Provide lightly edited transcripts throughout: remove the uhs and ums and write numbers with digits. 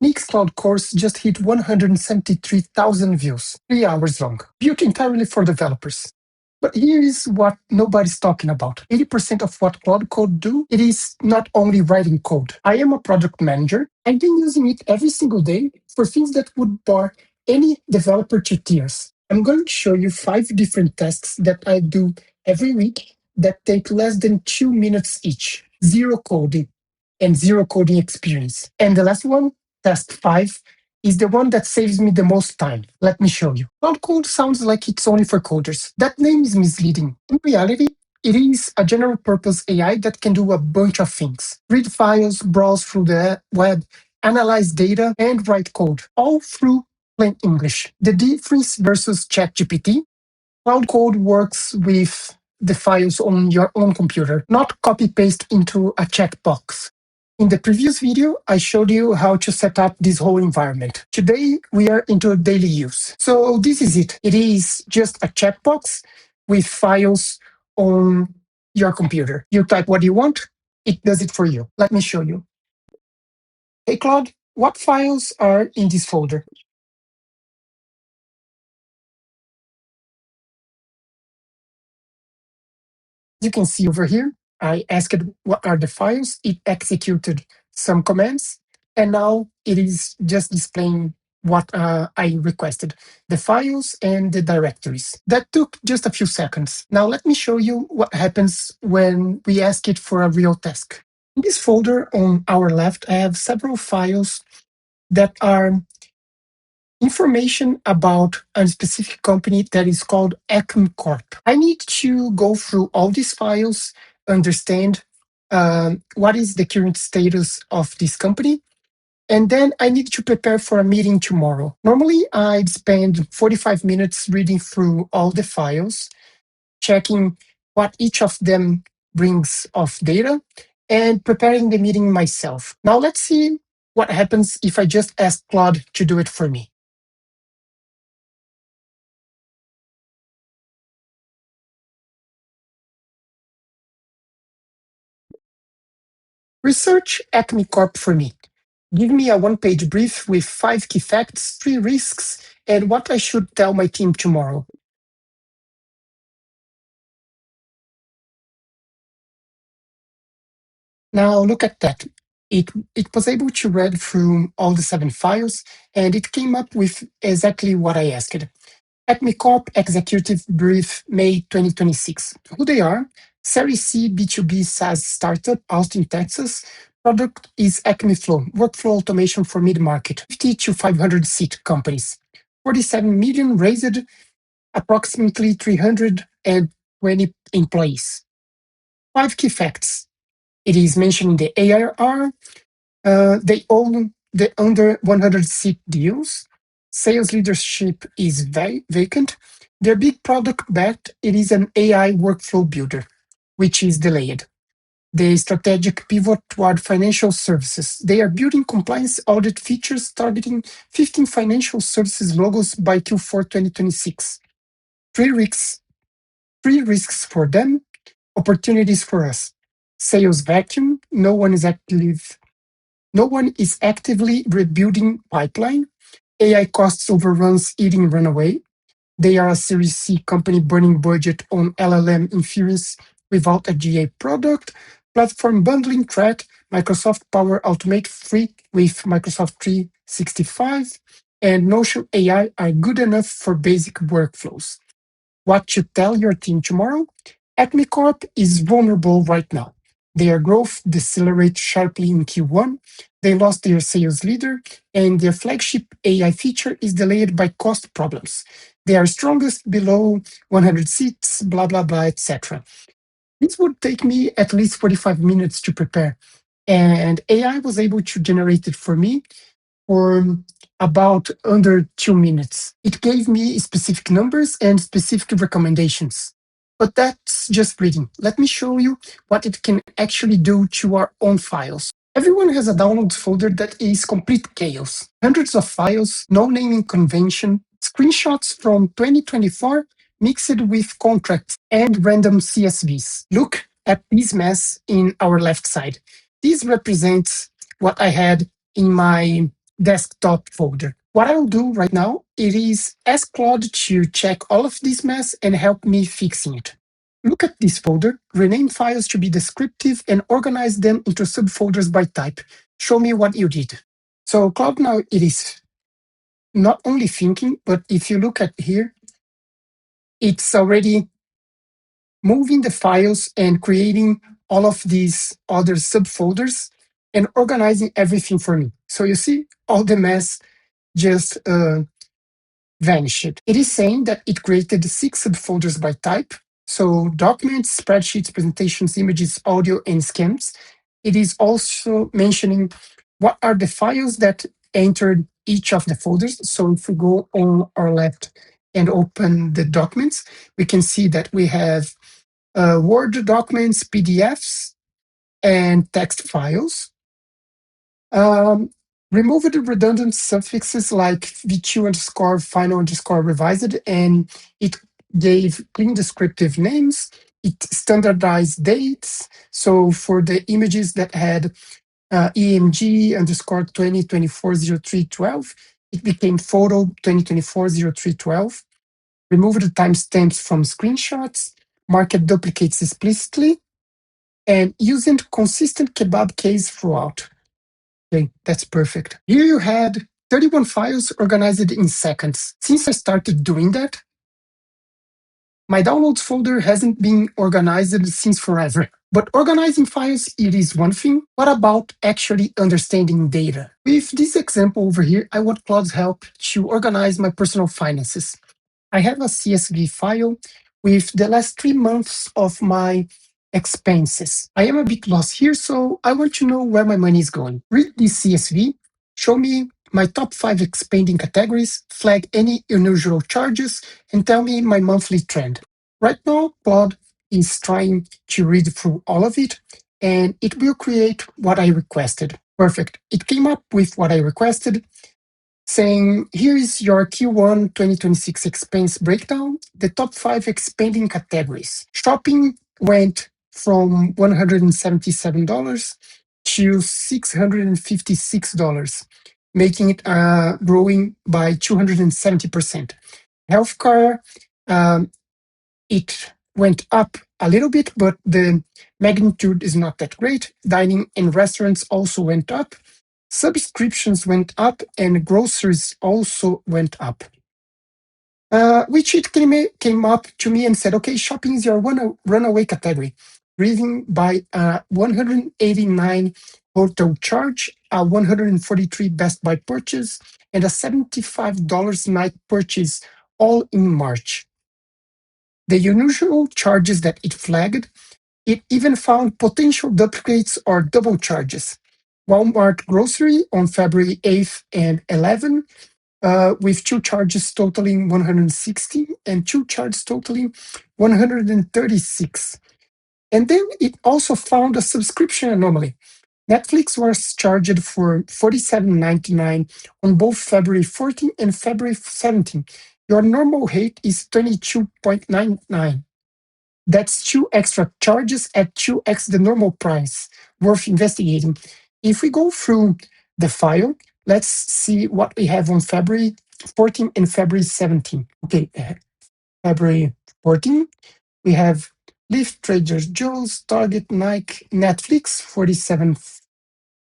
Nick's Cloud course just hit 173,000 views, 3 hours long, built entirely for developers. But here is what nobody's talking about. 80% of what Claude Code do, it is not only writing code. I am a project manager. I've been using it every single day for things that would bore any developer to tears. I'm going to show you 5 different tasks that I do every week that take less than 2 minutes each. Zero coding and zero coding experience. And the last one, task 5, is the one that saves me the most time. Let me show you. Cloud Code sounds like it's only for coders. That name is misleading. In reality, it is a general purpose AI that can do a bunch of things. Read files, browse through the web, analyze data, and write code, all through plain English. The difference versus ChatGPT, Cloud Code works with the files on your own computer, not copy-paste into a checkbox. In the previous video, I showed you how to set up this whole environment. Today, we are into daily use. So this is it. It is just a checkbox with files on your computer. You type what you want, it does it for you. Let me show you. Hey, Claude, what files are in this folder? You can see over here, I asked what are the files, it executed some commands, and now it is just displaying what I requested, the files and the directories. That took just a few seconds. Now let me show you what happens when we ask it for a real task. In this folder on our left, I have several files that are information about a specific company that is called Acme Corp. I need to go through all these files, understand what is the current status of this company, and then I need to prepare for a meeting tomorrow. Normally, I'd spend 45 minutes reading through all the files, checking what each of them brings of data, and preparing the meeting myself. Now, let's see what happens if I just ask Claude to do it for me. Research Acme Corp for me. Give me a one-page brief with 5 key facts, 3 risks, and what I should tell my team tomorrow. Now look at that. It was able to read through all the 7 files, and it came up with exactly what I asked. Acme Corp Executive Brief, May 2026. Who they are? Series C B2B SaaS startup, Austin, Texas. Product is Acme Flow, workflow automation for mid-market, 50 to 500 seat companies. 47 million raised, approximately 320 employees. 5 key facts. It is mentioned in the ARR. They own the under 100 seat deals. Sales leadership is vacant. Their big product bet, it is an AI workflow builder, which is delayed. The strategic pivot toward financial services. They are building compliance audit features targeting 15 financial services logos by Q4 2026. 3 risks for them, opportunities for us. Sales vacuum, no one is actively rebuilding pipeline. AI costs overruns eating runaway. They are a Series C company burning budget on LLM inference without a GA product. Platform bundling threat, Microsoft Power Automate free with Microsoft 365, and Notion AI are good enough for basic workflows. What to tell your team tomorrow? Acme Corp is vulnerable right now. Their growth decelerates sharply in Q1. They lost their sales leader, and their flagship AI feature is delayed by cost problems. They are strongest below 100 seats, blah, blah, blah, etc. This would take me at least 45 minutes to prepare. And AI was able to generate it for me for about under 2 minutes. It gave me specific numbers and specific recommendations. But that's just reading. Let me show you what it can actually do to our own files. Everyone has a downloads folder that is complete chaos. Hundreds of files, no naming convention, screenshots from 2024 mixed with contracts and random CSVs. Look at this mess in our left side. This represents what I had in my desktop folder. What I'll do right now, it is ask Claude to check all of this mess and help me fixing it. Look at this folder, rename files to be descriptive and organize them into subfolders by type. Show me what you did. So Claude now it is not only thinking, but if you look at here, it's already moving the files and creating all of these other subfolders and organizing everything for me. So you see all the mess just vanished. It is saying that it created 6 subfolders by type. So documents, spreadsheets, presentations, images, audio, and scans. It is also mentioning what are the files that entered each of the folders. So if we go on our left and open the documents, we can see that we have Word documents, PDFs, and text files. Removed the redundant suffixes like v2 underscore final underscore revised, and it gave clean descriptive names. It standardized dates. So for the images that had EMG underscore 2024-03-12, it became photo 2024-03-12. Removed the timestamps from screenshots, marked duplicates explicitly, and using consistent kebab case throughout. Okay, that's perfect. Here you had 31 files organized in seconds. Since I started doing that, my downloads folder hasn't been organized since forever. But organizing files, it is one thing. What about actually understanding data? With this example over here, I want Claude's help to organize my personal finances. I have a CSV file with the last 3 months of my expenses. I am a bit lost here, so I want to know where my money is going. Read this CSV, show me my top 5 expanding categories, flag any unusual charges, and tell me my monthly trend. Right now, Claude is trying to read through all of it, and it will create what I requested. Perfect. It came up with what I requested, saying, here is your Q1 2026 expense breakdown, the top 5 expanding categories. Shopping went from $177 to $656, making it growing by 270%. Healthcare, it went up a little bit, but the magnitude is not that great. Dining and restaurants also went up. Subscriptions went up and groceries also went up. Which it came up to me and said, okay, shopping is your runaway category, driven by a 189 hotel charge, a 143 Best Buy purchase, and a $75 night purchase, all in March. The unusual charges that it flagged, it even found potential duplicates or double charges. Walmart grocery on February 8th and 11th, with 2 charges totaling 160 and 2 charges totaling 136. And then it also found a subscription anomaly. Netflix was charged for $47.99 on both February 14 and February 17. Your normal rate is $22.99. That's 2 extra charges at 2x the normal price, worth investigating. If we go through the file, let's see what we have on February 14 and February 17. Okay, February 14, we have Lyft, Trader Joe's, Target, Nike, Netflix,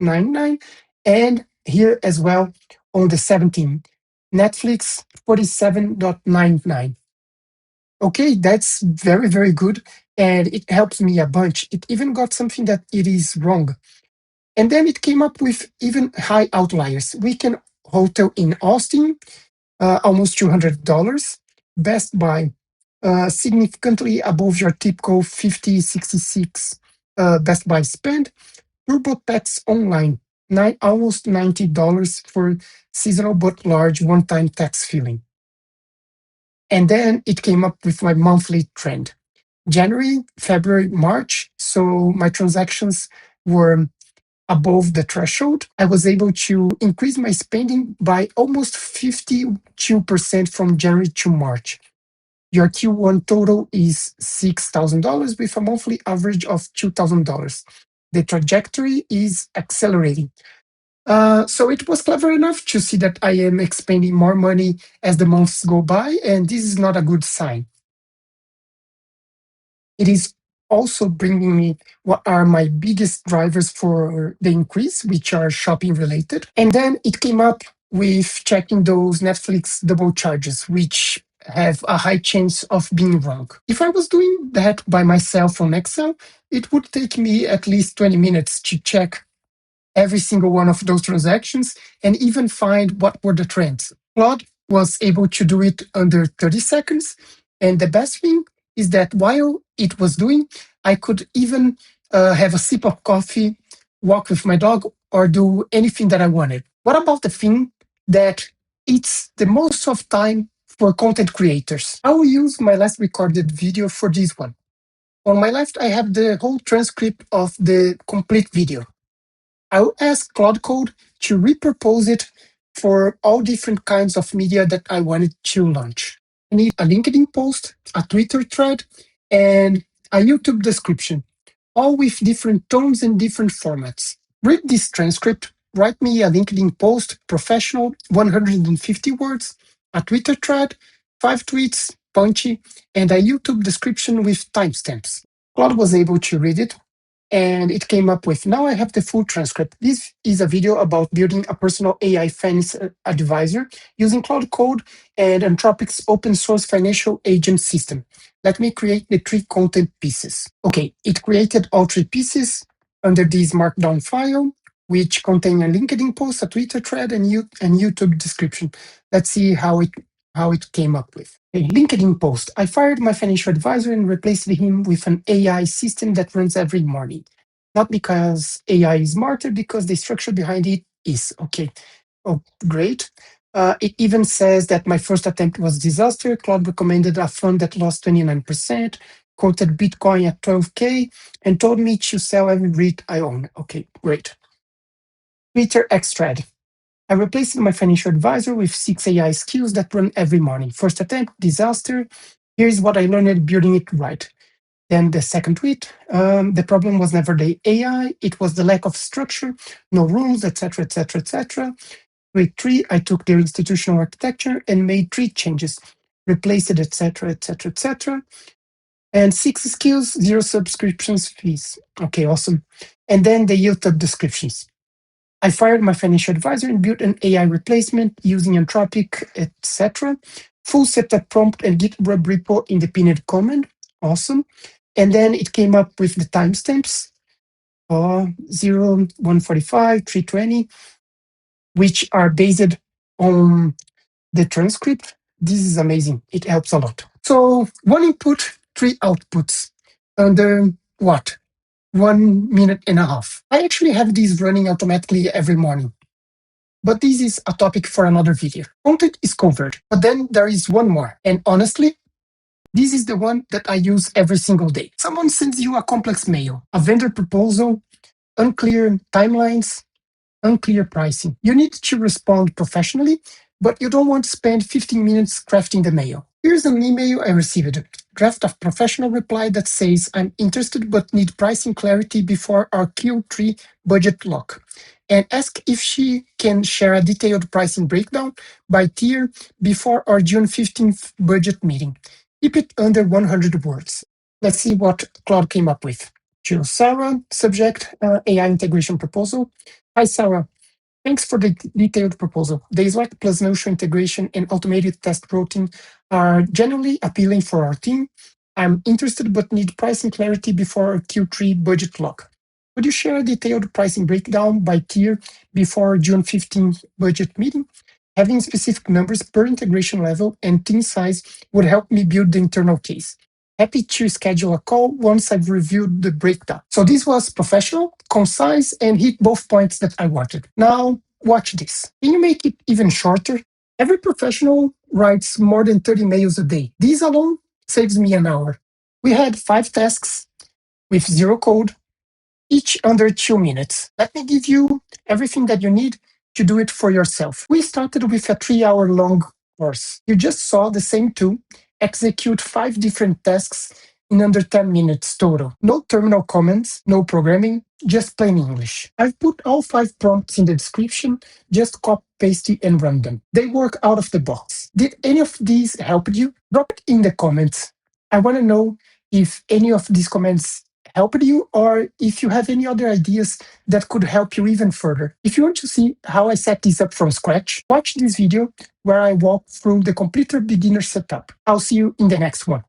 $47.99, and here as well on the 17th, Netflix, $47.99. Okay, that's very, very good. And it helps me a bunch. It even got something that it is wrong. And then it came up with even high outliers. Weekend hotel in Austin, almost $200. Best Buy, significantly above your typical 50, 66 Best Buy spend. TurboTax Online, almost $90 for seasonal but large one-time tax filing. And then it came up with my monthly trend. January, February, March. So my transactions were above the threshold. I was able to increase my spending by almost 52% from January to March. Your Q1 total is $6,000 with a monthly average of $2,000. The trajectory is accelerating. So it was clever enough to see that I am expending more money as the months go by, and this is not a good sign. It is also bringing me what are my biggest drivers for the increase, which are shopping related. And then it came up with checking those Netflix double charges, which have a high chance of being wrong. If I was doing that by myself on Excel, it would take me at least 20 minutes to check every single one of those transactions and even find what were the trends. Claude was able to do it under 30 seconds. And the best thing is that while it was doing, I could even have a sip of coffee, walk with my dog, or do anything that I wanted. What about the thing that it's the most of time for content creators? I will use my last recorded video for this one. On my left, I have the whole transcript of the complete video. I'll ask Claude Code to repurpose it for all different kinds of media that I wanted to launch. I need a LinkedIn post, a Twitter thread, and a YouTube description, all with different tones and different formats. Read this transcript, write me a LinkedIn post, professional, 150 words, a Twitter thread, 5 tweets, punchy, and a YouTube description with timestamps. Claude was able to read it, and it came up with, now I have the full transcript. This is a video about building a personal AI finance advisor using Claude Code and Anthropic's open source financial agent system. Let me create the 3 content pieces. Okay, it created all 3 pieces under this markdown file, which contain a LinkedIn post, a Twitter thread, and YouTube description. Let's see how it came up with. A LinkedIn post. I fired my financial advisor and replaced him with an AI system that runs every morning. Not because AI is smarter, because the structure behind it is. Okay. Oh, great. It even says that my first attempt was a disaster. Claude recommended a fund that lost 29%, quoted Bitcoin at 12K, and told me to sell every REIT I own. Okay, great. Twitter X-Thread. I replaced my financial advisor with 6 AI skills that run every morning. First attempt, disaster. Here's what I learned building it right. Then the second tweet, the problem was never the AI, it was the lack of structure, no rules, etc., etc., etc. Tweet 3, I took their institutional architecture and made 3 changes, replaced it, etc., etc., etc. And 6 skills, 0 subscriptions fees. Okay, awesome. And then the YouTube descriptions. I fired my financial advisor and built an AI replacement using Anthropic, etc. Full setup prompt and GitHub repo in the pinned comment. Awesome. And then it came up with the timestamps, 0, 145, 320, which are based on the transcript. This is amazing. It helps a lot. So 1 input, 3 outputs under what? 1.5 minutes. I actually have these running automatically every morning. But this is a topic for another video. Content is covered, but then there is one more. And honestly, this is the one that I use every single day. Someone sends you a complex mail, a vendor proposal, unclear timelines, unclear pricing. You need to respond professionally, but you don't want to spend 15 minutes crafting the mail. Here's an email I received. Draft a professional reply that says, I'm interested but need pricing clarity before our Q3 budget lock. And ask if she can share a detailed pricing breakdown by tier before our June 15th budget meeting. Keep it under 100 words. Let's see what Claude came up with. To Sarah, subject, AI integration proposal. Hi, Sarah. Thanks for the detailed proposal. The Slack plus Notion integration and automated test routing are generally appealing for our team. I'm interested but need pricing clarity before our Q3 budget lock. Could you share a detailed pricing breakdown by tier before June 15th budget meeting? Having specific numbers per integration level and team size would help me build the internal case. Happy to schedule a call once I've reviewed the breakdown. So this was professional, concise, and hit both points that I wanted. Now, watch this. Can you make it even shorter? Every professional writes more than 30 mails a day. This alone saves me an hour. We had 5 tasks with 0 code, each under 2 minutes. Let me give you everything that you need to do it for yourself. We started with a 3-hour long course. You just saw the same tool execute 5 different tasks in under 10 minutes total. No terminal comments, no programming, just plain English. I've put all 5 prompts in the description, just copy, paste it, and run them. They work out of the box. Did any of these help you? Drop it in the comments. I want to know if any of these comments helped you or if you have any other ideas that could help you even further. If you want to see how I set this up from scratch, watch this video where I walk through the completer beginner setup. I'll see you in the next one.